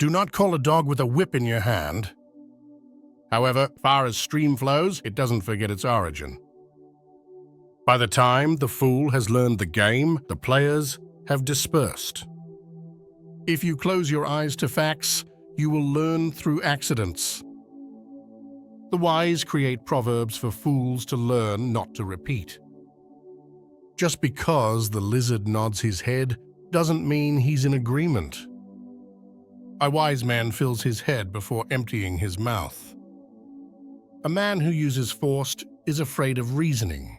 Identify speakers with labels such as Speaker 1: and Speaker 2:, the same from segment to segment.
Speaker 1: Do not call a dog with a whip in your hand. However, far as stream flows, it doesn't forget its origin. By the time the fool has learned the game, the players have dispersed. If you close your eyes to facts, you will learn through accidents. The wise create proverbs for fools to learn, not to repeat. Just because the lizard nods his head doesn't mean he's in agreement. A wise man fills his head before emptying his mouth. A man who uses force is afraid of reasoning.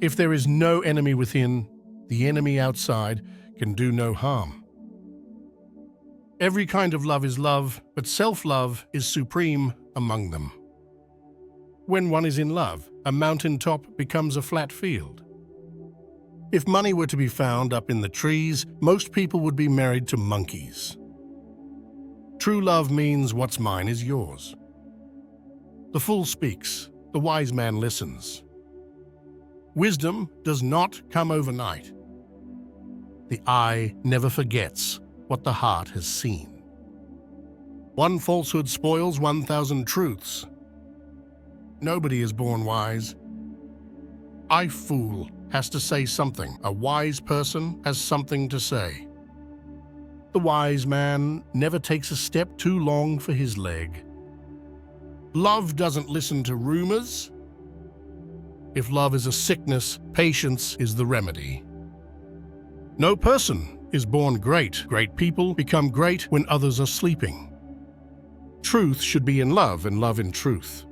Speaker 1: If there is no enemy within, the enemy outside can do no harm. Every kind of love is love, but self-love is supreme among them. When one is in love, a mountaintop becomes a flat field. If money were to be found up in the trees, most people would be married to monkeys. True love means what's mine is yours. The fool speaks, the wise man listens. Wisdom does not come overnight. The eye never forgets what the heart has seen. One falsehood spoils 1,000 truths. Nobody is born wise. A fool has to say something. A wise person has something to say. The wise man never takes a step too long for his leg. Love doesn't listen to rumors. If love is a sickness, patience is the remedy. No person is born great. Great people become great when others are sleeping. Truth should be in love and love in truth.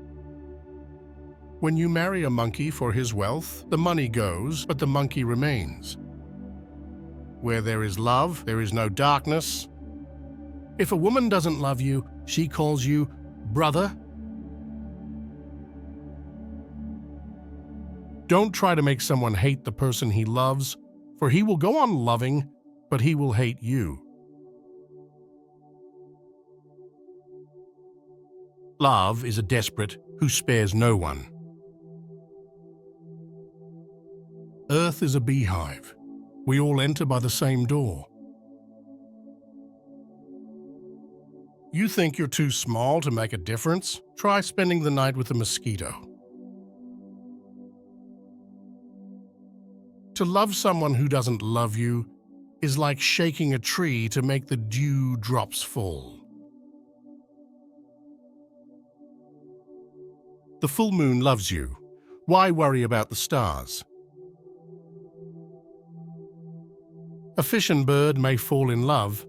Speaker 1: When you marry a monkey for his wealth, the money goes, but the monkey remains. Where there is love, there is no darkness. If a woman doesn't love you, she calls you brother. Don't try to make someone hate the person he loves, for he will go on loving, but he will hate you. Love is a desperate who spares no one. Earth is a beehive. We all enter by the same door. You think you're too small to make a difference? Try spending the night with a mosquito. To love someone who doesn't love you is like shaking a tree to make the dew drops fall. The full moon loves you. Why worry about the stars? A fish and bird may fall in love,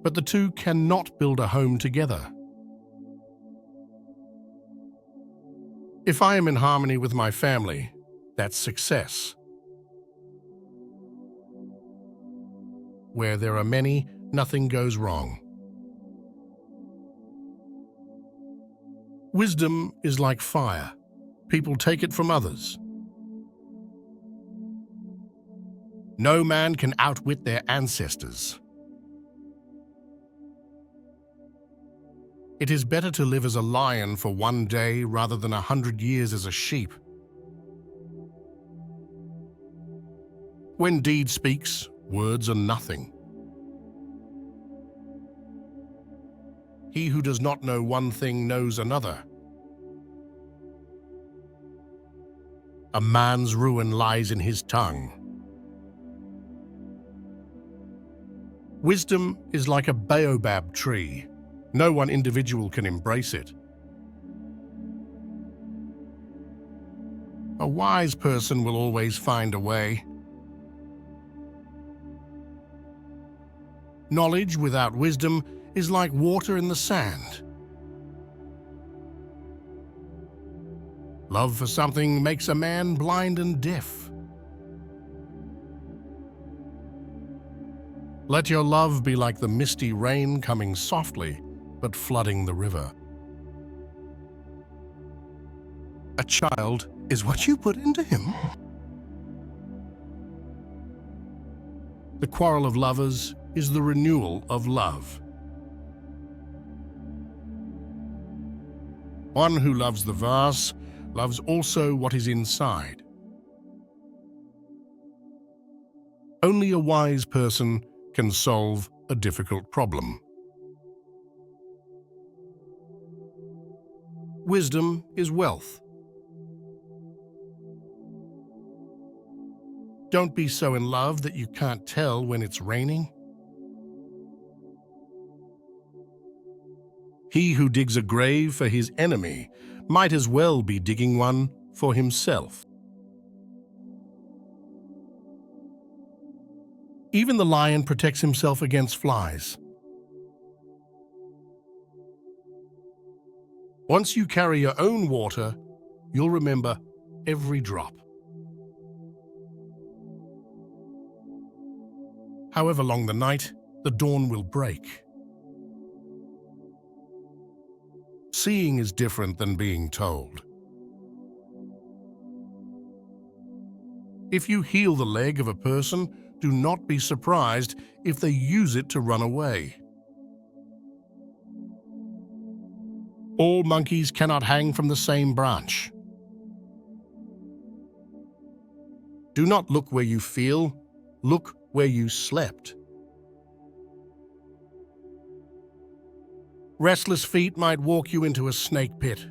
Speaker 1: but the two cannot build a home together. If I am in harmony with my family, that's success. Where there are many, nothing goes wrong. Wisdom is like fire. People take it from others. No man can outwit their ancestors. It is better to live as a lion for one day rather than 100 years as a sheep. When deed speaks, words are nothing. He who does not know one thing knows another. A man's ruin lies in his tongue. Wisdom is like a baobab tree. No one individual can embrace it. A wise person will always find a way. Knowledge without wisdom is like water in the sand. Love for something makes a man blind and deaf. Let your love be like the misty rain coming softly, but flooding the river. A child is what you put into him. The quarrel of lovers is the renewal of love. One who loves the vase loves also what is inside. Only a wise person can solve a difficult problem. Wisdom is wealth. Don't be so in love that you can't tell when it's raining. He who digs a grave for his enemy might as well be digging one for himself. Even the lion protects himself against flies. Once you carry your own water, you'll remember every drop. However long the night, the dawn will break. Seeing is different than being told. If you heal the leg of a person, do not be surprised if they use it to run away. All monkeys cannot hang from the same branch. Do not look where you feel, look where you slept. Restless feet might walk you into a snake pit.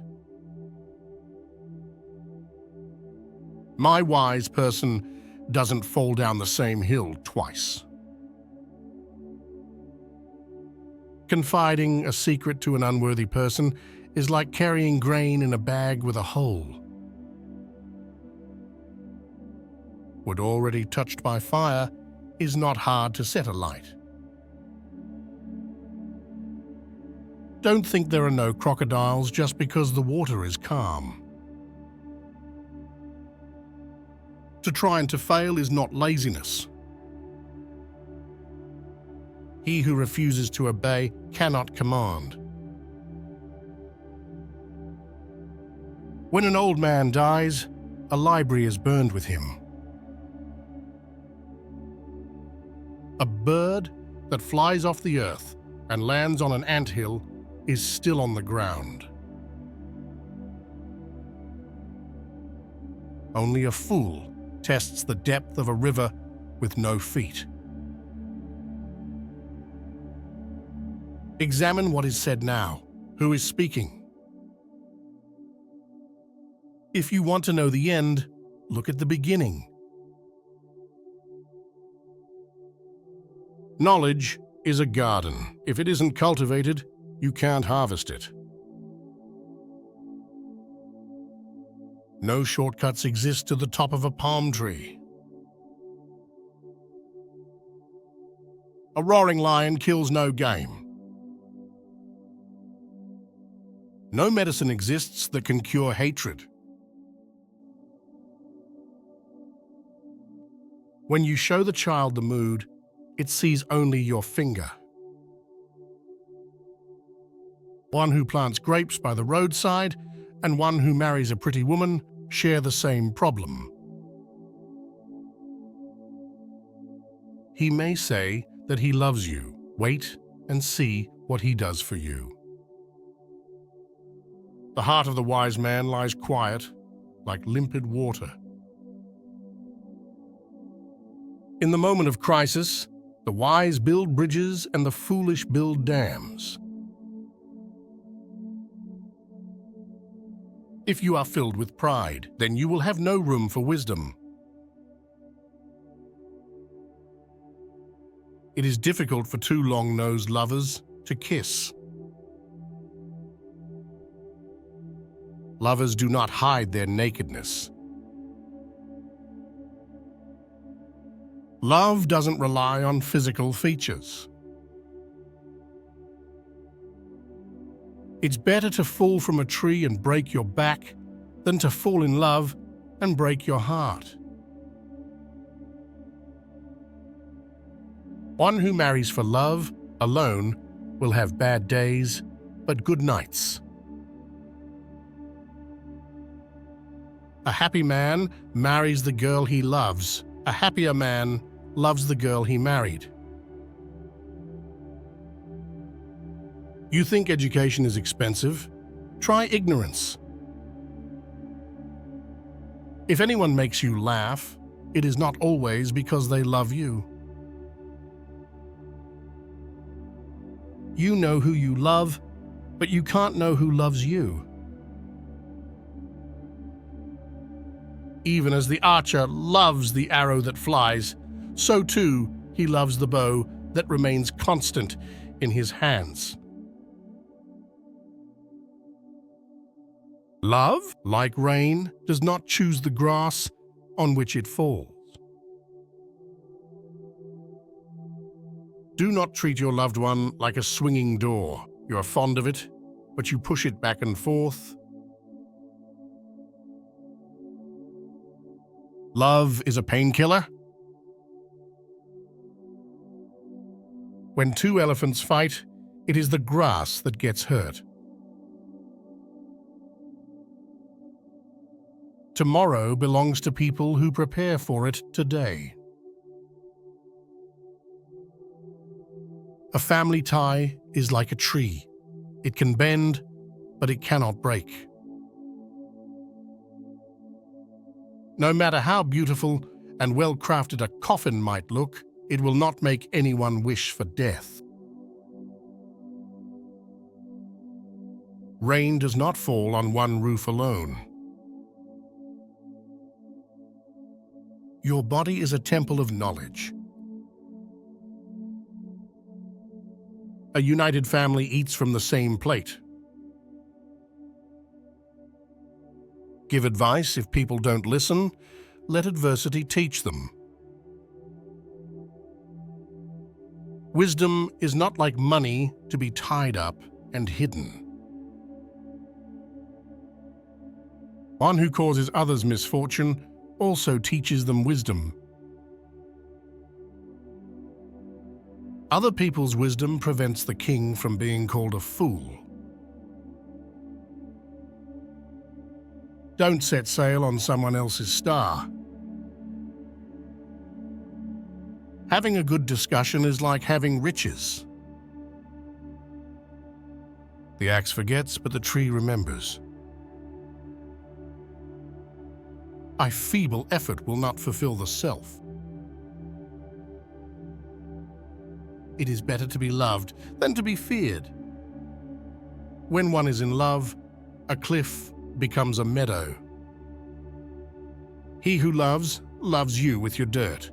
Speaker 1: My wise person doesn't fall down the same hill twice. Confiding a secret to an unworthy person is like carrying grain in a bag with a hole. Wood already touched by fire is not hard to set alight. Don't think there are no crocodiles just because the water is calm. To try and to fail is not laziness. He who refuses to obey cannot command. When an old man dies, a library is burned with him. A bird that flies off the earth and lands on an anthill is still on the ground. Only a fool tests the depth of a river with no feet. Examine what is said now. Who is speaking? If you want to know the end, look at the beginning. Knowledge is a garden. If it isn't cultivated, you can't harvest it. No shortcuts exist to the top of a palm tree. A roaring lion kills no game. No medicine exists that can cure hatred. When you show the child the mood, it sees only your finger. One who plants grapes by the roadside and one who marries a pretty woman share the same problem. He may say that he loves you. Wait and see what he does for you. The heart of the wise man lies quiet, like limpid water. In the moment of crisis, the wise build bridges and the foolish build dams. If you are filled with pride, then you will have no room for wisdom. It is difficult for two long-nosed lovers to kiss. Lovers do not hide their nakedness. Love doesn't rely on physical features. It's better to fall from a tree and break your back than to fall in love and break your heart. One who marries for love alone will have bad days, but good nights. A happy man marries the girl he loves. A happier man loves the girl he married. You think education is expensive? Try ignorance. If anyone makes you laugh, it is not always because they love you. You know who you love, but you can't know who loves you. Even as the archer loves the arrow that flies, so too he loves the bow that remains constant in his hands. Love, like rain, does not choose the grass on which it falls. Do not treat your loved one like a swinging door. You are fond of it, but you push it back and forth. Love is a painkiller. When two elephants fight, it is the grass that gets hurt. Tomorrow belongs to people who prepare for it today. A family tie is like a tree. It can bend, but it cannot break. No matter how beautiful and well-crafted a coffin might look, it will not make anyone wish for death. Rain does not fall on one roof alone. Your body is a temple of knowledge. A united family eats from the same plate. Give advice if people don't listen. Let adversity teach them. Wisdom is not like money to be tied up and hidden. One who causes others misfortune also teaches them wisdom. Other people's wisdom prevents the king from being called a fool. Don't set sail on someone else's star. Having a good discussion is like having riches. The axe forgets, but the tree remembers. A feeble effort will not fulfill the self. It is better to be loved than to be feared. When one is in love, a cliff becomes a meadow. He who loves, loves you with your dirt.